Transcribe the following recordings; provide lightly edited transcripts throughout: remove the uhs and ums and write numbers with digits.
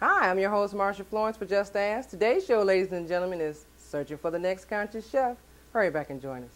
Hi, I'm your host, MARSHA Florence for Just Ask. Today's show, ladies and gentlemen, is Searching for the Next Conscious Chef. Hurry back and join us.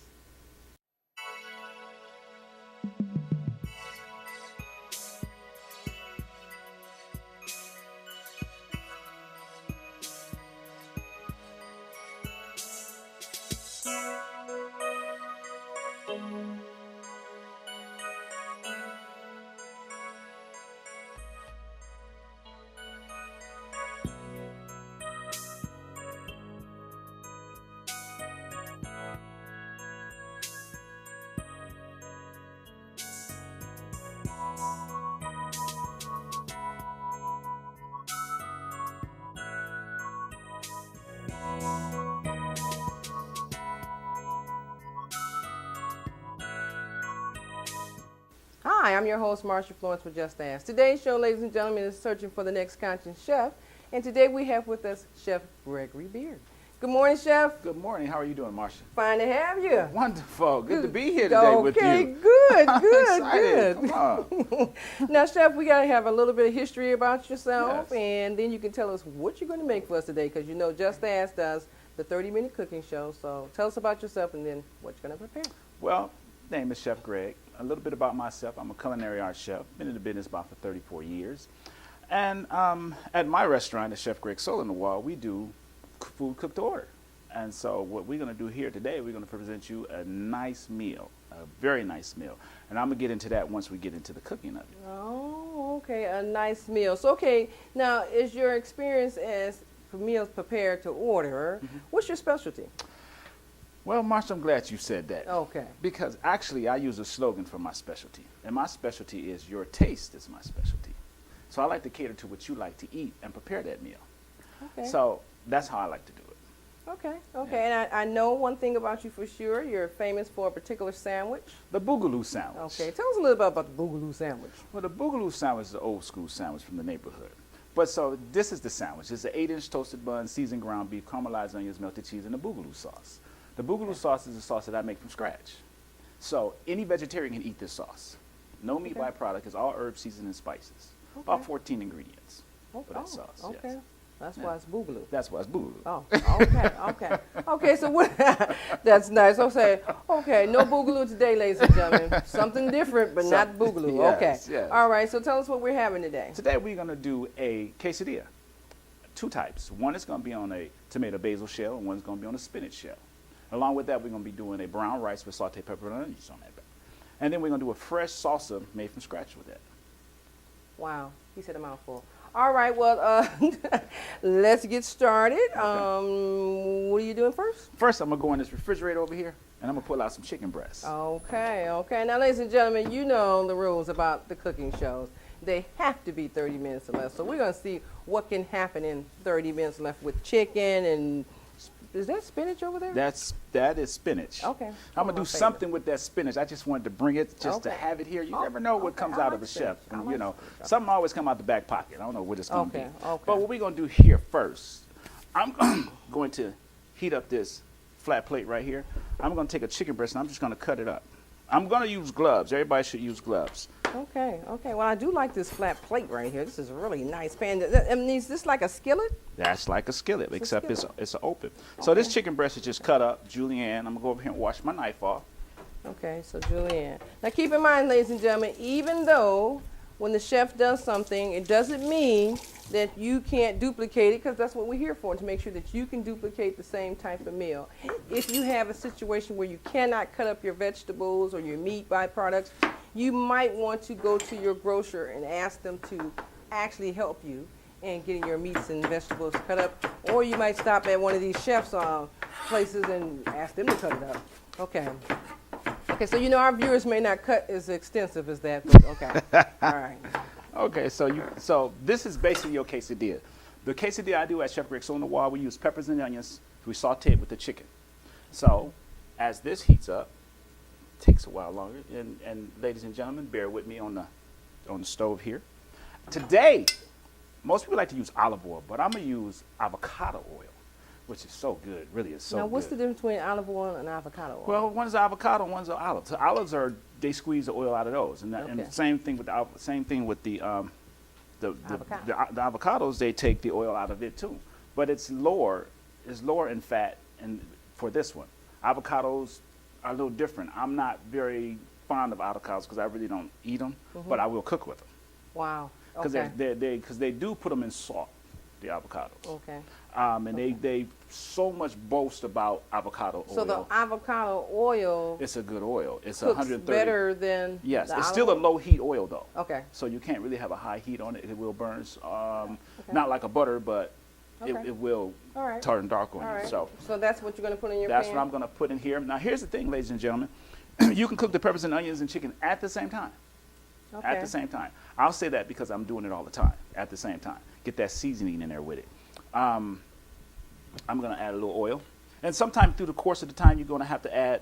Hi, I'm your host, MARSHA Florence for Just Ask. Today's show, ladies and gentlemen, is Searching for the Next Conscious Chef. And today we have with us Chef Gregory Beard. Good morning, Chef. Good morning. How are you doing, Marcia? Fine to have you. Wonderful. Good to be here today with you. Okay, good, good, Excited. good. Come on. Now, Chef, we got to have a little bit of history about yourself, Yes. and then you can tell us what you're going to make for us today, because you know Just Ask does the 30-minute cooking show. So tell us about yourself and then what you're going to prepare. Well, name is Chef Greg. A little bit about myself. I'm a culinary arts chef. Been in the business about for 34 years. And at my restaurant, at Chef Greg's Soul in the Wall, we do food cooked to order. And so what we're going to do here today, we're going to present you a nice meal, a very nice meal. And I'm going to get into that once we get into the cooking of it. Oh, okay, a nice meal. So, okay, now is your experience as for meals prepared to order, what's your specialty? Well, Marsha, I'm glad you said that. Okay. Because actually, I use a slogan for my specialty. And my specialty is your taste is my specialty. So I like to cater to what you like to eat and prepare that meal. Okay. So that's how I like to do it. Okay, okay. And I know one thing about you for sure. You're famous for a particular sandwich. The Boogaloo sandwich. Okay, tell us a little bit about the Boogaloo sandwich. Well, the Boogaloo sandwich is an old school sandwich from the neighborhood. But so this is the sandwich. It's an 8-inch toasted bun, seasoned ground beef, caramelized onions, melted cheese, and a Boogaloo sauce. The Boogaloo sauce is a sauce that I make from scratch. So any vegetarian can eat this sauce. No meat byproduct. It's all herbs, seasoned, and spices. About 14 ingredients for that sauce. Okay. Yes. That's why it's Boogaloo. That's why it's Boogaloo. Oh, okay, okay. Okay, so what, that's nice. Okay, no Boogaloo today, ladies and gentlemen. Something different, but not Boogaloo. Yes, okay. yes. All right, so tell us what we're having today. Today we're going to do a quesadilla. Two types. One is going to be on a tomato basil shell, and one's going to be on a spinach shell. Along with that, we're going to be doing a brown rice with sauteed pepper and onions on that. And then we're going to do a fresh salsa made from scratch with that. Wow, he said a mouthful. All right, well, let's get started. Okay. What are you doing first? First, I'm going to go in this refrigerator over here, and I'm going to pull out some chicken breasts. Okay, okay. Now, ladies and gentlemen, you know the rules about the cooking shows. They have to be 30 minutes or less. So we're going to see what can happen in 30 minutes left with chicken and... Is that spinach over there? That is spinach. Okay. I'm going to do something with that spinach. I just wanted to bring it just to have it here. You never know what comes out of a chef. And, you know, something always come out the back pocket. I don't know what it's going to be. Okay. But what we're going to do here first, I'm going to heat up this flat plate right here. I'm going to take a chicken breast and I'm just going to cut it up. I'm going to use gloves. Everybody should use gloves. Okay, okay. Well, I do like this flat plate right here. This is a really nice pan. I mean, is this like a skillet? That's like a skillet, except skillet. it's an open. So this chicken breast is just cut up. Julianne, I'm going to go over here and wash my knife off. Okay, so Julianne. Now keep in mind, ladies and gentlemen, even though when the chef does something, it doesn't mean that you can't duplicate it, because that's what we're here for, to make sure that you can duplicate the same type of meal. If you have a situation where you cannot cut up your vegetables or your meat byproducts, you might want to go to your grocer and ask them to actually help you in getting your meats and vegetables cut up, or you might stop at one of these chefs' places and ask them to cut it up. Okay. Okay, so you know our viewers may not cut as extensive as that, but okay. All right. Okay, so this is basically your quesadilla. The quesadilla I do at Chef Greg's on the Wall, we use peppers and onions. We saute it with the chicken. So as this heats up, it takes a while longer. And ladies and gentlemen, bear with me on the stove here. Today, most people like to use olive oil, but I'm gonna use avocado oil, which is so good. Really, is so good. Now, what's the difference between olive oil and avocado oil? Well, one's avocado, one's olives. So olives they squeeze the oil out of those, and, and same thing with the the avocados, they take the oil out of it too, but it's lower in fat. And for this one, avocados are a little different. I'm not very fond of avocados because I really don't eat them, but I will cook with them. Wow. Because Okay. they do put them in salt, the avocados. Okay. And they so much boast about avocado oil. So the avocado oil It's a good oil. It's cooks 130. better than Yes, the it's olive still a oil? low heat oil though. Okay. So you can't really have a high heat on it. It will burn. Not like a butter, but Okay. it will All right. turn dark on All you. right. So So that's what you're going to put in your that's pan? what I'm going to put in here. Now here's the thing, ladies and gentlemen. You can cook the peppers and onions and chicken at the same time. Okay. At the same time. I'll say that because I'm doing it all the time, at the same time. Get that seasoning in there with it. I'm going to add a little oil. And sometime through the course of the time, you're going to have to add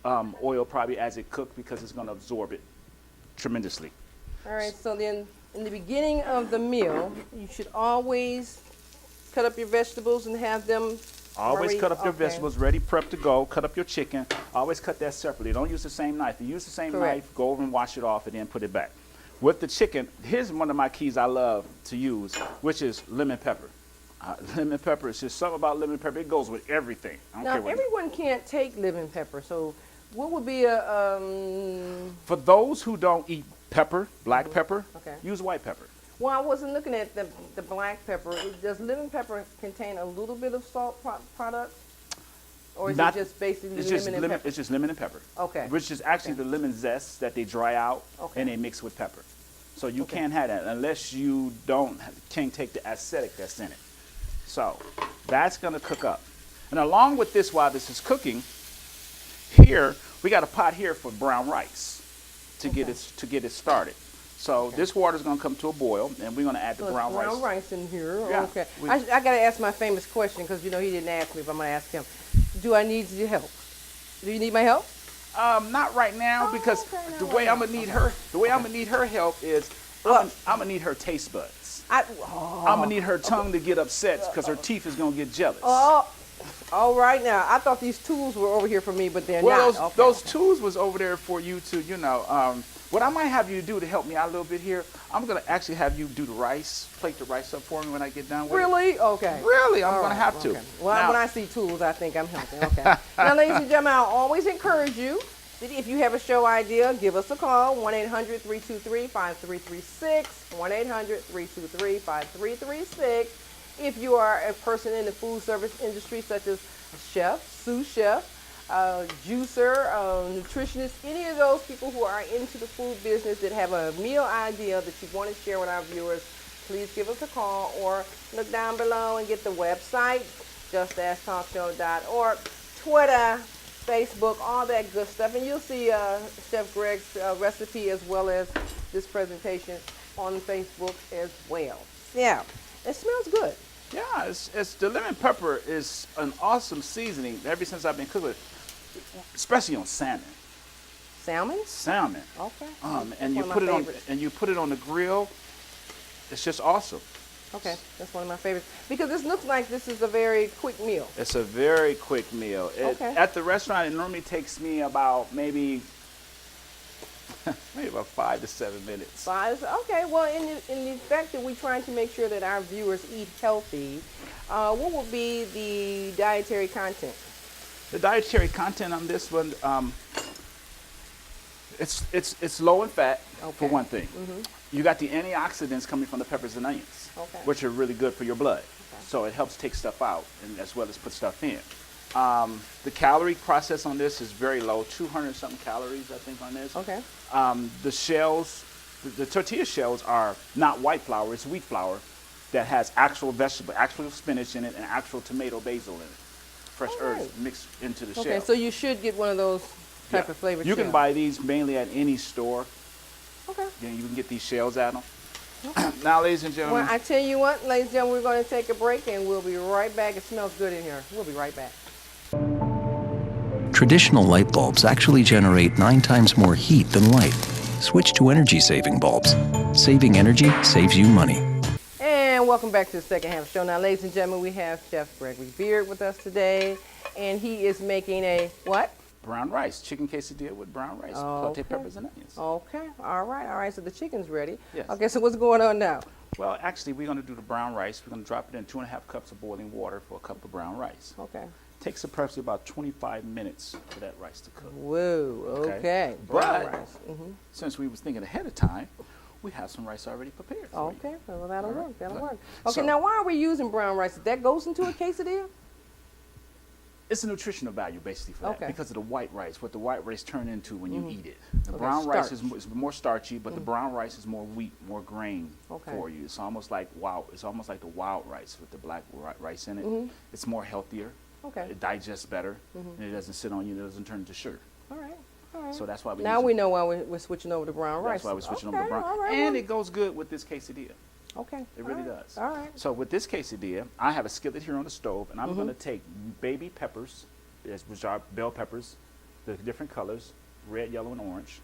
oil probably as it cooks because it's going to absorb it tremendously. All right, so then in the beginning of the meal, you should always cut up your vegetables and have them Always already- cut up your okay. vegetables, ready, prepped to go. Cut up your chicken. Always cut that separately. Don't use the same knife. If you use the same Correct. knife, go over and wash it off and then put it back. With the chicken, here's one of my keys I love to use, which is lemon pepper. Lemon pepper is just something about lemon pepper. It goes with everything. I don't Now, care what. everyone can't take lemon pepper, so what would be a, For those who don't eat pepper, black pepper, Okay. use white pepper. well, I wasn't looking at the black pepper. Does lemon pepper contain a little bit of salt product? Or is Not- it just basically It's lemon just and lemon. pepper? It's just lemon and pepper. Okay. Which is actually Okay. the lemon zest that they dry out Okay. and they mix with pepper. So you Okay. can't have that unless you can't take the acidic that's in it. So that's gonna cook up. And along with this, while this is cooking, here we got a pot here for brown rice to get it started. So this water is gonna come to a boil, and we're gonna add the So it's brown rice. brown rice in here. Yeah, Okay. we- I got to ask my famous question because he didn't ask me, but I'm going to ask him. Do I need your help? Do you need my help? Not right now Oh, because okay, not the right way I'm now. gonna need her, the way I'm gonna need her help is I'm gonna need her taste buds. I'm gonna need her tongue to get upset because her teeth is gonna get jealous. Oh, all right now. I thought these tools were over here for me, but they're Well, not. Okay. those tools was over there for you to, what I might have you do to help me out a little bit here, I'm going to actually have you do the rice, plate the rice up for me when I get done with it. Really? Okay. Really, I'm All going to right, have to. okay. Well, Now- when I see tools, I think I'm helping. Okay. Now, ladies and gentlemen, I'll always encourage you that if you have a show idea, give us a call, 1-800-323-5336, 1-800-323-5336. If you are a person in the food service industry, such as a chef, sous chef, juicer, nutritionist, any of those people who are into the food business that have a meal idea that you want to share with our viewers, please give us a call or look down below and get the website, justasktalkshow.org, Twitter, Facebook, all that good stuff. And you'll see Chef Greg's recipe as well as this presentation on Facebook as well. Yeah, it smells good. Yeah, it's the lemon pepper is an awesome seasoning ever since I've been cooking it, especially on salmon. Salmon? Salmon. Okay. And That's you one of put my it on favorites. and you put it on the grill. It's just awesome. Okay, that's one of my favorites. Because this looks like this is a very quick meal. It's a very quick meal. Okay. At the restaurant, it normally takes me about maybe about 5 to 7 minutes. Okay, well, in the fact that we're trying to make sure that our viewers eat healthy, what would be the dietary content? The dietary content on this one, it's low in fat, for Okay. one thing. You got the antioxidants coming from the peppers and onions, Okay. which are really good for your blood. So it helps take stuff out and as well as put stuff in. The calorie process on this is very low, 200 something calories, I think, on this. Okay. The shells, the tortilla shells are not white flour, it's wheat flour that has actual vegetable, actual spinach in it and actual tomato basil in it. Fresh herbs right. mixed into the shell. Okay, so you should get one of those type Yeah. of flavored You can shells. buy these mainly at any store. Okay. You can get these shells at them. Now, ladies and gentlemen, Well, I tell you what, ladies and gentlemen, we're going to take a break and we'll be right back. It smells good in here. We'll be right back. Traditional light bulbs actually generate 9 times more heat than light. Switch to energy-saving bulbs. Saving energy saves you money. And welcome back to the second half of the show. Now, ladies and gentlemen, we have Chef Gregory Beard with us today, and he is making a what? brown rice, chicken quesadilla with brown rice, Okay. saute peppers and onions. Okay, all right. So the chicken's ready. Yes. Okay, so what's going on now? Well, actually, we're going to do the brown rice. We're going to drop it in 2.5 cups of boiling water for a cup of brown rice. Okay. Takes approximately about 25 minutes for that rice to cook. Whoa, okay. Brown But rice. since we was thinking ahead of time, we have some rice already prepared for you. Okay, well, that'll All right. work. That'll All right. work. Okay, So- now why are we using brown rice? That goes into a quesadilla? It's a nutritional value basically for that Okay. because of the white rice, what the white rice turn into when you eat it. The Okay, brown rice is, starch. is more starchy, but the brown rice is more wheat, more grain Okay. for you. It's almost like it's almost like the wild rice with the black rice in it. It's more healthier. Okay. It digests better, and it doesn't sit on you. It doesn't turn into sugar. All right. All right. So that's why we Now use we it. know why we're switching over to brown rice. That's why we're switching okay, over to brown. all right, And well, it goes good with this quesadilla. okay. It really all right, does. All right. So with this quesadilla, I have a skillet here on the stove, and I'm going to take baby peppers, which are bell peppers, the different colors, red, yellow, and orange,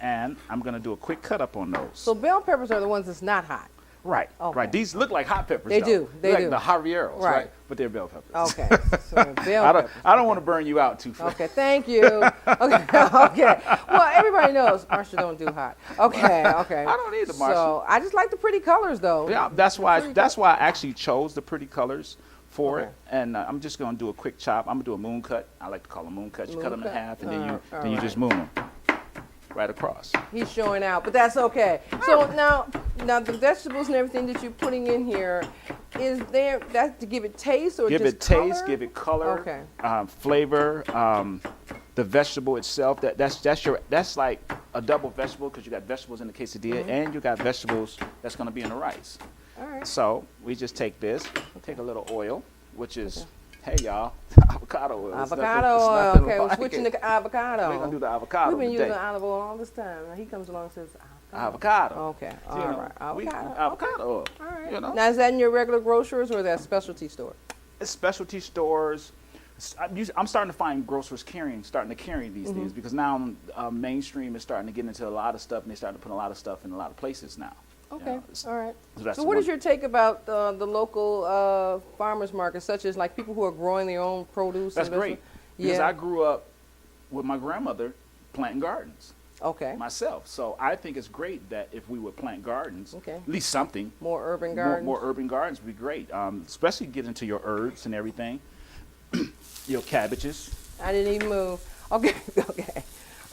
and I'm going to do a quick cut up on those. So bell peppers are the ones that's not hot. Right, Okay. right. These look like hot peppers. They though. do, they They're do. like the Javieros, Right. right? But they're bell peppers. Okay. So bell peppers. I don't want to burn you out too fast. Okay, thank you. Okay, okay. Well, everybody knows Marsha don't do hot. Okay, okay. I don't either, Marsha. So I just like the pretty colors, though. Yeah, that's why Pretty I actually chose the pretty colors for Okay. it. And I'm just going to do a quick chop. I'm going to do a moon cut. I like to call them moon cuts. You cut them in Moon cut? half, and then you all just moon them right across. He's showing out, but that's okay. So now the vegetables and everything that you're putting in here, is there that to give it taste or Give just it taste, color? give it color, Okay. flavor. The vegetable itself, that's like a double vegetable because you got vegetables in the quesadilla and you got vegetables that's going to be in the rice. All right. So we just take this, take a little oil, which is, hey y'all, avocado oil. It's Avocado nothing- it's oil. nothing Okay, we're like switching it. to avocado. We're gonna do the avocado We've been today. using olive oil all this time. Now he comes along and says Avocado. Okay, You all know, right. Avocado. avocado oil. All right. You know, Now is that in your regular grocers or is that specialty store? it's specialty stores. I'm starting to find grocers starting to carry these things because now mainstream is starting to get into a lot of stuff and they're starting to put a lot of stuff in a lot of places now. You Okay, know, it's- all right. that's So the what is one- your take about the local farmers markets, such as like people who are growing their own produce? That's and great vegetables? because Yeah. I grew up with my grandmother planting gardens Okay. myself. So I think it's great that if we would plant gardens, Okay. at least something. More urban gardens. More urban gardens would be great, especially get into your herbs and everything, your cabbages. I didn't even move. Okay, okay,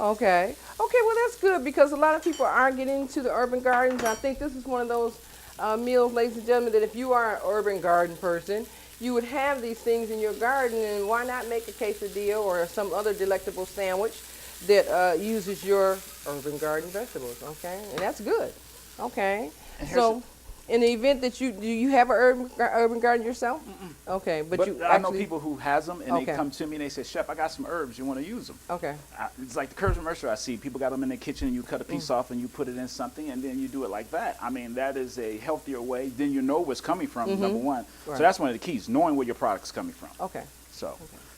okay, okay. Well, that's good because a lot of people are getting into the urban gardens. And I think this is one of those meals, ladies and gentlemen, that if you are an urban garden person, you would have these things in your garden, and why not make a quesadilla or some other delectable sandwich that uses your urban garden vegetables? Okay, and that's good. Okay, And here's so. In the event that do you have an urban garden yourself? Okay, but you I know actually people who has them, and Okay. they come to me and they say, "Chef, I got some herbs. You want to use them?" okay. It's like the commercial I see. People got them in the kitchen, and you cut a piece off, and you put it in something, and then you do it like that. I mean, that is a healthier way. Then you know where it's coming from. Number one, Right. so that's one of the keys: knowing where your product's coming from. Okay.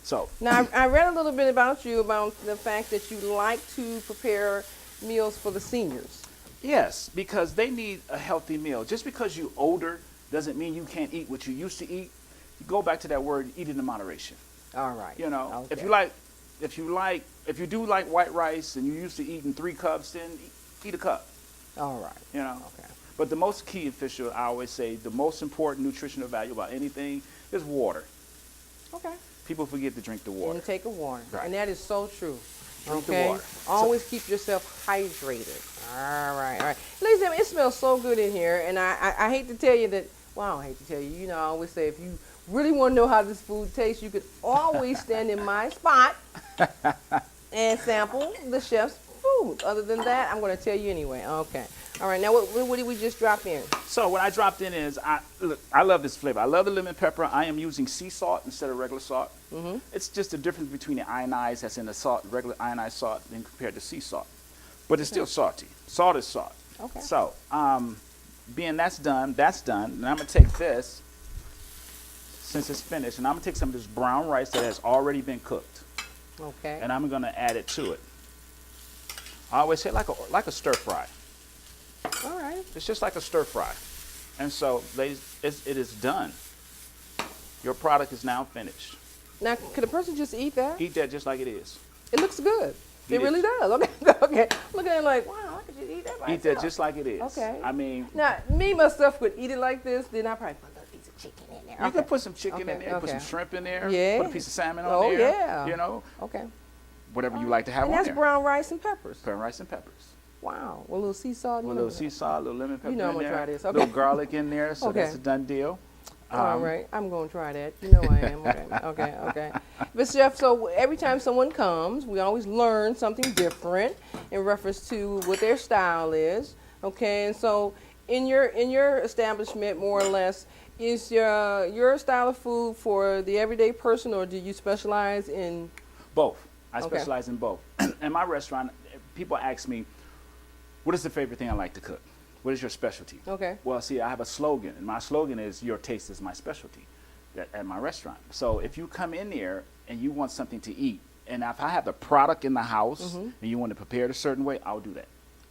So Now, I read a little bit about you, about the fact that you like to prepare meals for the seniors. yes, because they need a healthy meal. Just because you're older doesn't mean you can't eat what you used to eat. You go back to that word, eat it in moderation. All right. You know, Okay. if you do like white rice and you used to eating 3 cups, then eat a cup. All right. You know. Okay. But the most key official, I always say, the most important nutritional value about anything is water. Okay. People forget to drink the water. Intake of water. Right. And that is so true. Drink the Okay. water. Always keep yourself hydrated. All right. All right. Ladies and gentlemen, it smells so good in here, and I hate to tell you that. Well, I hate to tell you. You know, I always say if you really want to know how this food tastes, you could always stand in my spot and sample the chef's food. Other than that, I'm going to tell you anyway. Okay. All right. Now, what did we just drop in? So what I dropped in is, I love this flavor. I love the lemon pepper. I am using sea salt instead of regular salt. It's just the difference between the ionized that's in the salt, regular ionized salt, than compared to sea salt. But it's still salty. Salt is salt. Okay. So, being that's done, and I'm going to take this, since it's finished, and I'm going to take some of this brown rice that has already been cooked, Okay. and I'm going to add it to it. I always say like a stir fry. All right. It's just like a stir fry. And so, ladies, it is done. Your product is now finished. Now, could a person just eat that? Eat that just like it is. It looks good. It It really is. does. Okay. Okay. Look at it like, wow, I could eat that by Eat that itself. just like it is. Okay. I mean, Now, me myself would eat it like this, then I probably put a little piece of chicken in there. you can put some chicken in Okay, there, put some okay. shrimp in there, Yeah. put a piece of salmon on Oh, there. yeah. You know, Okay. whatever you like to have And on that's there. brown rice and peppers. Brown rice and peppers. Wow. With a little sea salt. With a little sea salt, a little lemon pepper You know I'm in gonna there. try this. A Okay. little garlic in there, so Okay. that's a done deal. All right, I'm going to try that. You know I am. Okay. But Chef, so every time someone comes, we always learn something different in reference to what their style is. Okay, and so in your establishment, more or less, is your style of food for the everyday person, or do you specialize in? Both. I Okay. specialize in both. In my restaurant, people ask me, what is the favorite thing I like to cook? What is your specialty? Okay. Well, see, I have a slogan, and my slogan is, your taste is my specialty at my restaurant. So if you come in there and you want something to eat, and if I have the product in the house and you want to prepare it a certain way, I'll do that.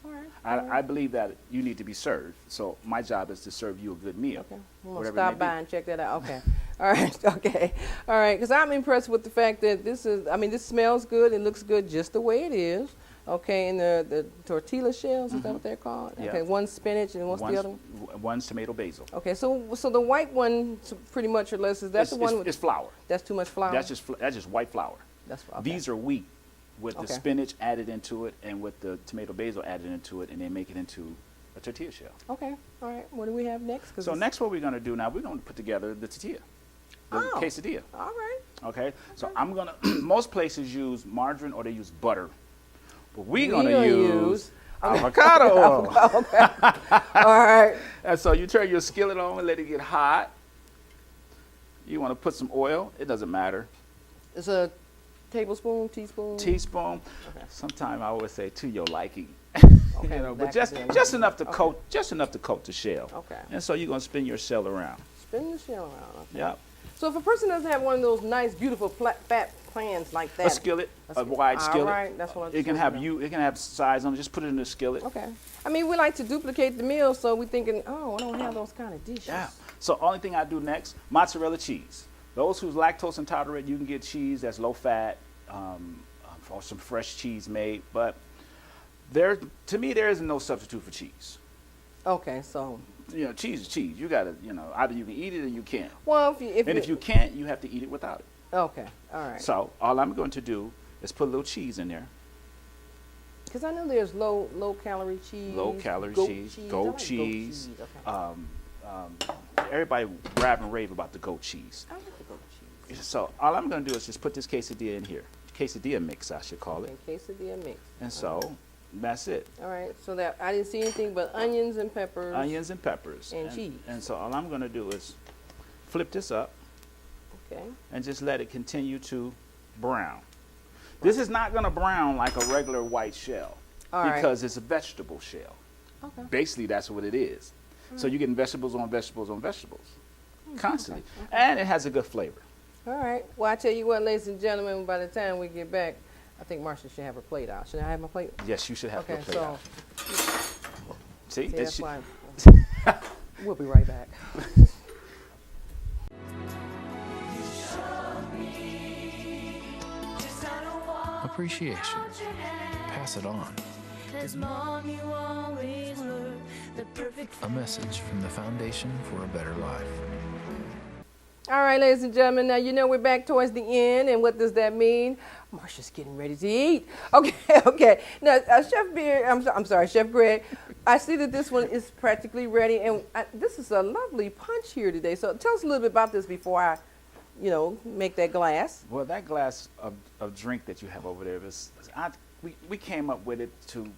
All right. I believe that you need to be served. So my job is to serve you a good meal. Okay. I'm going to whatever it stop may by be. and check that out. Okay. All right. Okay. All right. Because I'm impressed with the fact that this smells good. It looks good just the way it is. Okay. And the tortilla shells, is that what they're called? Yeah. Okay. One's spinach and what's the other one? One's tomato basil. Okay. So the white one, pretty much or less, is that the one with? It's flour. That's too much flour? That's just white flour. That's okay. These are wheat with the Okay. spinach added into it and with the tomato basil added into it, and they make it into a tortilla shell. Okay. All right. What do we have next? 'Cause So it's- next what we're going to do now, we're going to put together the tortilla, the Oh. quesadilla. All right. Okay? So I'm going to, most places use margarine or they use butter. But we're We going to gonna use avocado oil. All right. And so you turn your skillet on and let it get hot. You want to put some oil. It doesn't matter. It's a tablespoon, teaspoon. Teaspoon. Okay. Sometimes I always say to your liking. Okay, But exactly. just enough to coat, the shell. Okay. And so you're gonna spin your shell around. Spin the shell around. Okay. Yep. So if a person doesn't have one of those nice, beautiful, fat pans like that. A skillet, a wide All skillet. right, that's what I It can just have wanted to it can have size on it. Just put it in the skillet. Okay. I mean, we like to duplicate the meal, so we're thinking, oh, I don't have those kind of dishes. Yeah. So only thing I do next, mozzarella cheese. Those who's lactose intolerant, you can get cheese that's low fat, or some fresh cheese made. But to me, there is no substitute for cheese. Okay, so. You know, cheese is cheese. You gotta, either you can eat it or you can't. Well, If you can't, you have to eat it without it. Okay, all right. So all I'm going to do is put a little cheese in there. Because I know there's low calorie cheese. Low calorie goat cheese, I goat like cheese. Okay. Everybody rap and rave about the goat cheese. I like the goat cheese. So all I'm going to do is just put this quesadilla in here. Quesadilla mix, I should call it. Okay, quesadilla mix. And so that's it. All right, so that I didn't see anything but onions and peppers. Onions and peppers. And cheese. And so all I'm going to do is flip this up Okay. and just let it continue to brown. This is not going to brown like a regular white shell All right. because it's a vegetable shell. Okay. Basically, that's what it is. So you're getting vegetables on vegetables on vegetables constantly. And it has a good flavor. All right. Well, I tell you what, ladies and gentlemen, by the time we get back, I think Marsha should have her plate out. Should I have my plate? Yes, you should have Okay, to play so out. See, see, it that's should- why. We'll be right back. Appreciation. Pass it on. 'Cause Mom, you always were the perfect A message from the Foundation for a Better Life. All right, ladies and gentlemen, now you know we're back towards the end, and what does that mean? Marsha's getting ready to eat. Okay. Now, Chef Beard, I'm sorry, Chef Greg, I see that this one is practically ready, and this is a lovely punch here today. So tell us a little bit about this before I, make that glass. Well, that glass of drink that you have over there, we came up with it to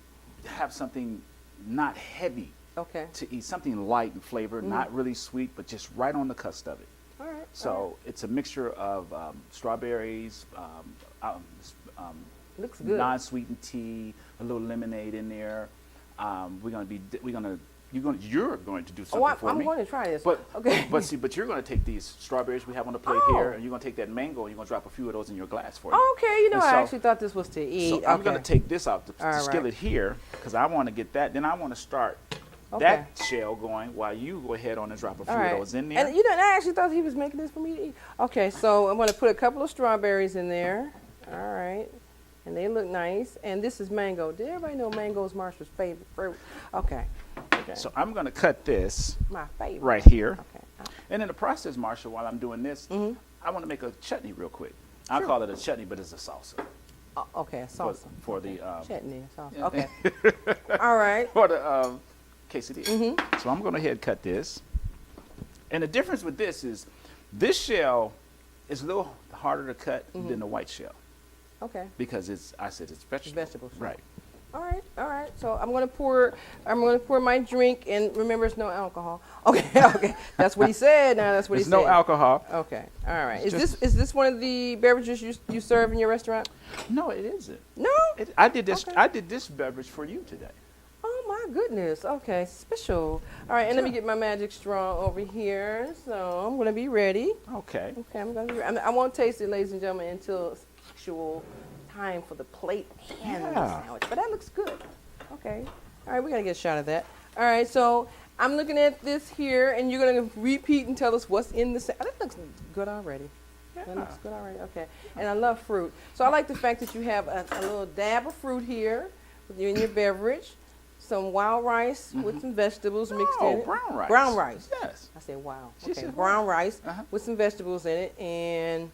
have something not heavy Okay. to eat, something light in flavor, not really sweet, but just right on the cusp of it. All right. So it's a mixture of strawberries, Looks good. non-sweetened tea, a little lemonade in there. You're going to do something for I'm me. going to try this. But okay. but you're going to take these strawberries we have on the plate Oh. here, and you're going to take that mango, and you're going to drop a few of those in your glass for you. Okay, And I so- actually thought this was to eat. So I'm going to take this out the All right. skillet here because I want to get that. Then I want to start Okay. that shell going while you go ahead on and drop a few All right. of those in there. And I actually thought he was making this for me to eat. Okay, so I'm going to put a couple of strawberries in there. All right. And they look nice. And this is mango. Did everybody know mango is Marsha's favorite fruit? Okay. So I'm going to cut this My favorite. right here. Okay. And in the process, Marsha, while I'm doing this, I want to make a chutney real quick. I Sure. call it a chutney, but it's a salsa. Okay, salsa. For the Chutney, salsa. Okay. All right. for the quesadilla. So I'm going to head cut this. And the difference with this is this shell is a little harder to cut than the white shell Okay. because it's vegetable. Vegetables. Right. All right. All right. So I'm gonna pour my drink, and remember, it's no alcohol. Okay. Okay. That's what he said. Now that's what There's he said. no alcohol. Okay. All right. Is just- this one of the beverages you serve in your restaurant? No, it isn't. No. I did this. Okay. I did this beverage for you today. Oh my goodness. Okay. Special. All right. And let me get my magic straw over here. So I'm gonna be ready. Okay. Okay. I'm gonna be. I won't taste it, ladies and gentlemen, until it's actual time for the plate and the Yeah. sandwich. But that looks good. Okay. All right. We gotta get a shot of that. All right. So I'm looking at this here, and you're gonna repeat and tell us what's in the sandwich. That looks good already. That looks good already. Okay. And I love fruit. So I like the fact that you have a little dab of fruit here in your beverage. Some wild rice with some vegetables mixed in it. brown rice. Brown rice. Yes. I said wow. She Okay. said Brown wow. rice Uh-huh. with some vegetables in it. And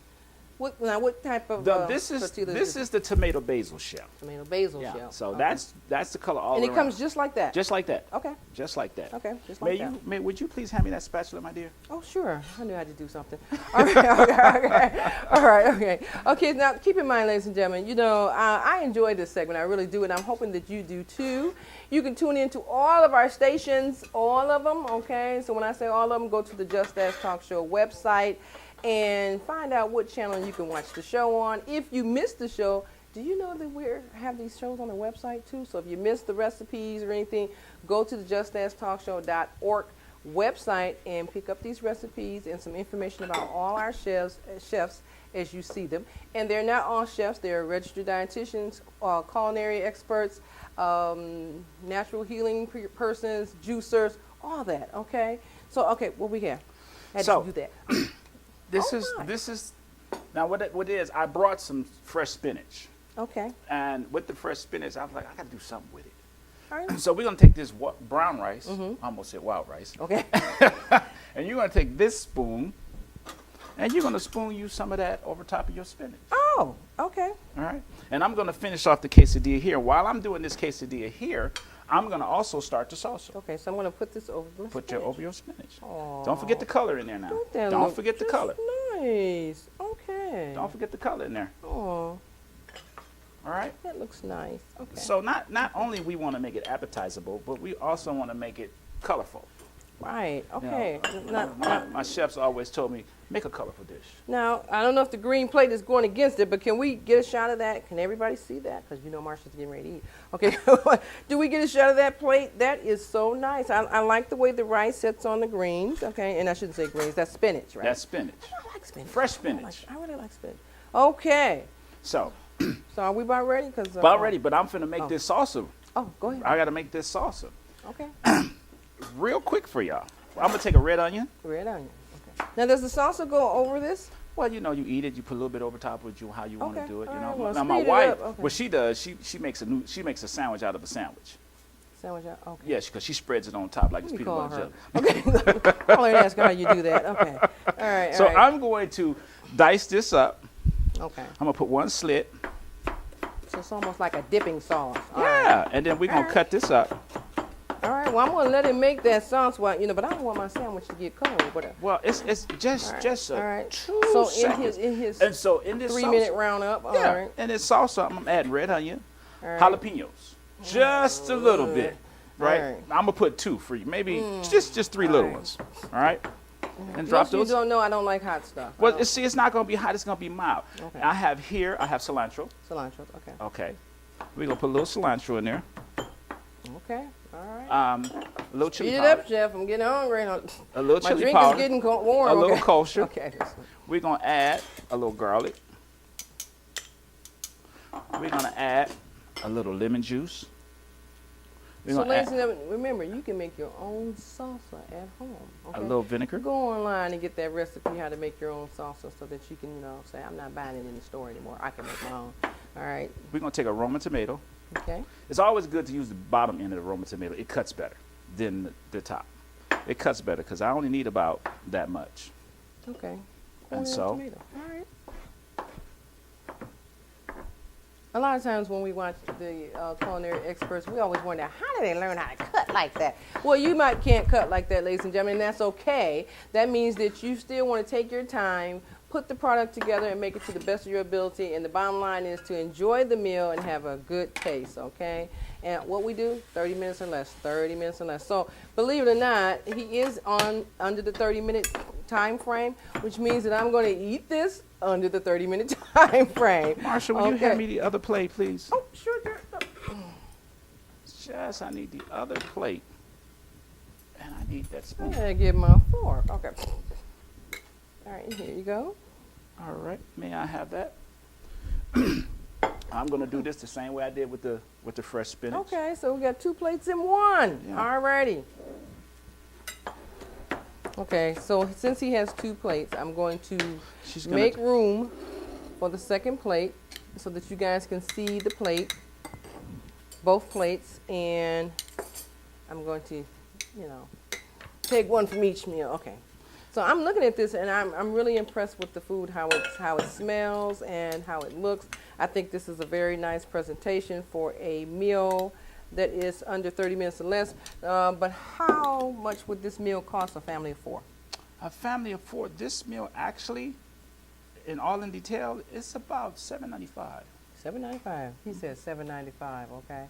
what type of This tortilla is the tomato basil shell. tomato basil Yeah. shell? So Okay. that's the color all And it around. comes just like that. just like that. Okay. Just like that. Okay. Just like that. Would you please hand me that spatula, my dear? Oh, sure. I knew I had to do something. All right, okay. All right, okay. Okay, now keep in mind, ladies and gentlemen, you know, I enjoy this segment. I really do, and I'm hoping that you do too. You can tune into all of our stations, all of them, okay? So when I say all of them, go to the Just Ask Talk Show website and find out what channel you can watch the show on. If you missed the show, do you know that we have these shows on the website too? So if you missed the recipes or anything, go to the justasktalkshow.org website and pick up these recipes and some information about all our chefs as you see them. And they're not all chefs. They're registered dietitians, culinary experts, natural healing persons, juicers, all that, okay? So, okay, what we have? Had So, to do that. This is now what it is. I brought some fresh spinach, Okay. and with the fresh spinach, I was like, I got to do something with it. All right. So we're gonna take this brown rice. I almost said wild rice. Okay. And you're gonna take this spoon, and you're gonna spoon you some of that over top of your spinach. Oh, okay. All right. And I'm gonna finish off the quesadilla here. While I'm doing this quesadilla here, I'm gonna also start the salsa. Okay, so I'm going to put this over my Put spinach. over your spinach. Aw. Don't forget the color in there now. That Don't look forget the just color. Nice. Okay. Don't forget the color in there. Oh, All right. that looks nice. Okay. So not only we want to make it appetizable, but we also want to make it colorful. Right. You know, Okay. my chefs always told me, make a colorful dish. Now, I don't know if the green plate is going against it, but can we get a shot of that? Can everybody see that? Because you know Marsha's getting ready to eat. Okay. Do we get a shot of that plate? That is so nice. I like the way the rice sits on the greens. Okay. And I shouldn't say greens. That's spinach, right? That's spinach. I like spinach. Fresh I really spinach. I really like spinach. Okay. So, So are we about ready? Cause, about ready, but I'm finna make this salsa. Oh, go ahead. I got to make this salsa Okay. real quick for y'all. I'm gonna take a red onion. Red onion. Okay. Now, does the salsa go over this? Well, you know, you eat it. You put a little bit over top of you, how you want to Okay, do it. You all know. right, well, Now my speed it wife, up, okay. what she does, she makes a sandwich out of a sandwich. Sandwich out? Okay. Yes, because she spreads it on top like it's Let me peanut call butter her. jelly. Okay. I'll let her ask her how you do that. Okay. All right. So all right. I'm going to dice this up. Okay. I'm gonna put one slit. So it's almost like a dipping sauce. All Yeah, right. and then we're gonna cut this up. All right. Well, I'm gonna let him make that sauce. Well, you know, but I don't want my sandwich to get cold. But Well, it's just all right. just all right. 2 So seconds. in his And so in this 3-minute salsa, roundup. All yeah, right. and this salsa, I'm adding red onion, All right. jalapenos, just a little bit, right? All right. I'm gonna put 2 for you, maybe just 3 little right. ones, all right? And drop Most of you those. don't know I don't like hot stuff. I Well, don't- see, it's not gonna be hot. It's gonna be mild. Okay. I have cilantro. cilantro. Okay. Okay, we're gonna put a little cilantro in there. Okay. All right. A little chili Eat it powder. up, Chef. I'm getting hungry. A little My chili drink powder. is getting warm. a little okay. kosher. Okay. We're gonna add a little garlic. We're gonna add a little lemon juice. We're So, gonna ladies add and gentlemen, remember, you can make your own salsa at home. Okay? a little vinegar. Go online and get that recipe how to make your own salsa so that you can, say, I'm not buying it in the store anymore. I can make my own. All right. We're going to take a Roma tomato. Okay. It's always good to use the bottom end of the Roma tomato. It cuts better than the top. It cuts better because I only need about that much. Okay. And Corn so? tomato. All right. A lot of times when we watch the culinary experts, we always wonder, how do they learn how to cut like that? Well, you can't cut like that, ladies and gentlemen, and that's okay. That means that you still want to take your time, put the product together, and make it to the best of your ability. And the bottom line is to enjoy the meal and have a good taste, okay? And what we do, 30 minutes or less, 30 minutes or less. So believe it or not, he is under the 30-minute time frame, which means that I'm going to eat this under the 30-minute time frame. Marsha, will you hand me the other plate, please? Oh, sure, sure. Just, I need the other plate. And I need that I'm spoon. going to give him a fork. Okay. All right, here you go. All right, may I have that? I'm going to do this the same way I did with the fresh spinach. Okay, so we got 2 plates in one. Yeah. All righty. Okay, so since he has 2 plates, I'm going to She's gonna make room for the second plate so that you guys can see the plate, both plates, and I'm going to, take one from each meal. Okay. So I'm looking at this and I'm really impressed with the food, how it smells and how it looks. I think this is a very nice presentation for a meal that is under 30 minutes or less. But how much would this meal cost a family of 4? A family of 4, this meal actually, in detail, it's about $7.95. $7.95. He said $7.95. Okay.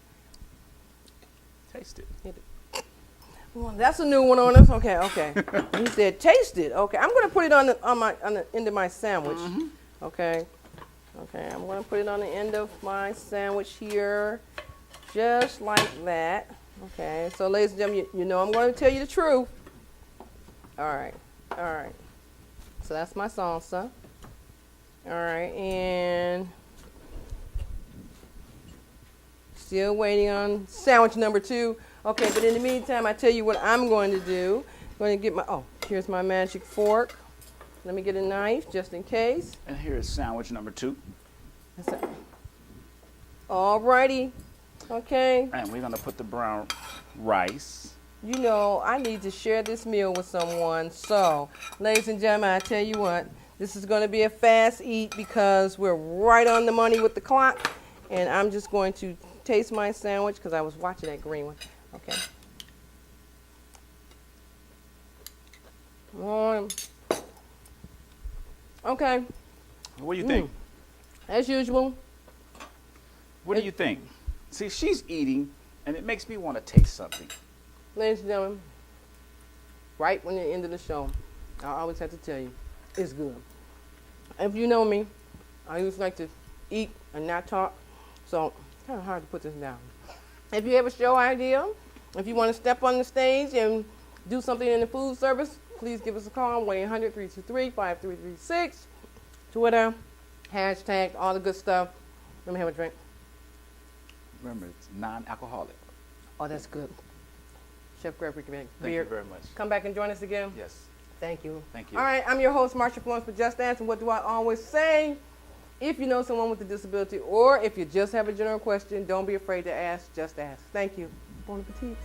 Taste it. Hit it. Well, that's a new one on us. Okay, okay. He said, taste it. Okay, I'm going to put it on the end of my sandwich. Okay, okay. I'm going to put it on the end of my sandwich here, just like that. Okay. So, ladies and gentlemen, you know I'm going to tell you the truth. All right, all right. So that's my salsa. All right, and still waiting on sandwich number 2. Okay, but in the meantime, I tell you what I'm going to do. I'm going to get here's my magic fork. Let me get a knife just in case. And here is sandwich number 2. All righty. Okay. And we're going to put the brown rice. I need to share this meal with someone. So, ladies and gentlemen, I tell you what, this is going to be a fast eat because we're right on the money with the clock. And I'm just going to taste my sandwich because I was watching that green one. Okay. Okay. What do you think? As usual. What do you think? See, she's eating, and it makes me want to taste something. Ladies and gentlemen, right when the end of the show, I always have to tell you, it's good. If you know me, I always like to eat and not talk, so it's kind of hard to put this down. If you have a show idea, if you want to step on the stage and do something in the food service, please give us a call, 1-800-323-5336, Twitter, hashtag, all the good stuff. Let me have a drink. Remember, it's non-alcoholic. Oh, that's good. Chef Gregory, Thank you very much. Come back and join us again. Yes. Thank you. Thank you. All right, I'm your host, Marsha Florence for Just Ask. And what do I always say? If you know someone with a disability or if you just have a general question, don't be afraid to ask. Just ask. Thank you. Bon appetit.